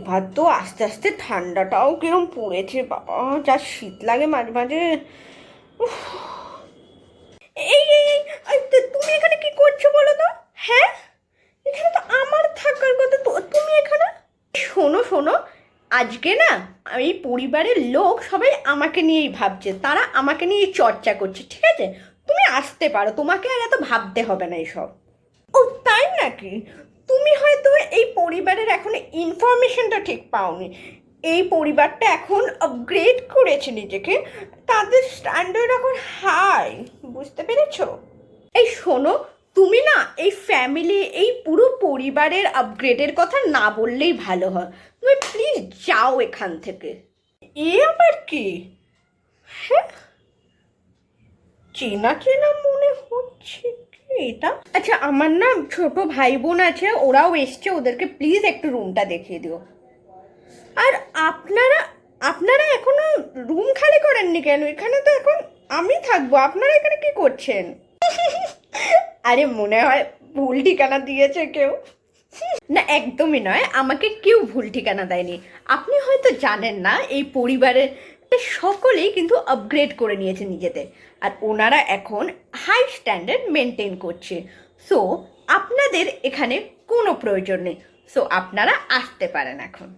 এবার তো আস্তে আস্তে ঠান্ডাটাও কিরম পড়েছে বাবা, যা শীত লাগে মাঝে মাঝে। উফ। এই এই এই, তুমি এখানে কি করছো বলো তো? হ্যাঁ, এখানে তো আমার থাকার কথা, তো তুমি এখানে। শোনো শোনো, আজকে না এই পরিবারের লোক সবাই আমাকে নিয়েই ভাবছে, তারা আমাকে নিয়েই চর্চা করছে, ঠিক আছে? তুমি আসতে পারো, তোমাকে আর এত ভাবতে হবে না এসব। ও তাই নাকি? তুমি হয়তো এই পরিবারের এখন ইনফরমেশনটা ঠিক পাওনি। এই পরিবারটা এখন আপগ্রেড করেছে নিজেকে, তাদের স্ট্যান্ডার্ড এখন হাই, বুঝতে পেরেছো? এই শোনো, তুমি না এই ফ্যামিলি, এই পুরো পরিবারের আপগ্রেডের কথা না বললেই ভালো হয়। তুমি প্লিজ যাও এখান থেকে। এ আবার কি? হ্যাঁ, চেনা চেনা মনে হচ্ছে কি এটা। আচ্ছা, আমার না ছোট ভাই বোন আছে, ওরাও এসছে, ওদেরকে প্লিজ একটু রুমটা দেখিয়ে দিও। আর আপনারা আপনারা এখনো রুম খালি করেননি কেন? এখানে তো এখন আমি থাকবো, আপনারা এখানে কি করছেন? আরে মনে হয় ভুল ঠিকানা দিয়েছে কেউ। না, একদমই নয়, আমাকে কেউ ভুল ঠিকানা দেয়নি। আপনি হয়তো জানেন না, এই পরিবারের সকলেই কিন্তু আপগ্রেড করে নিয়েছে নিজেদের, আর ওনারা এখন হাই স্ট্যান্ডার্ড মেনটেন করছে। সো আপনাদের এখানে কোনো প্রয়োজন নেই, সো আপনারা আসতে পারেন এখন।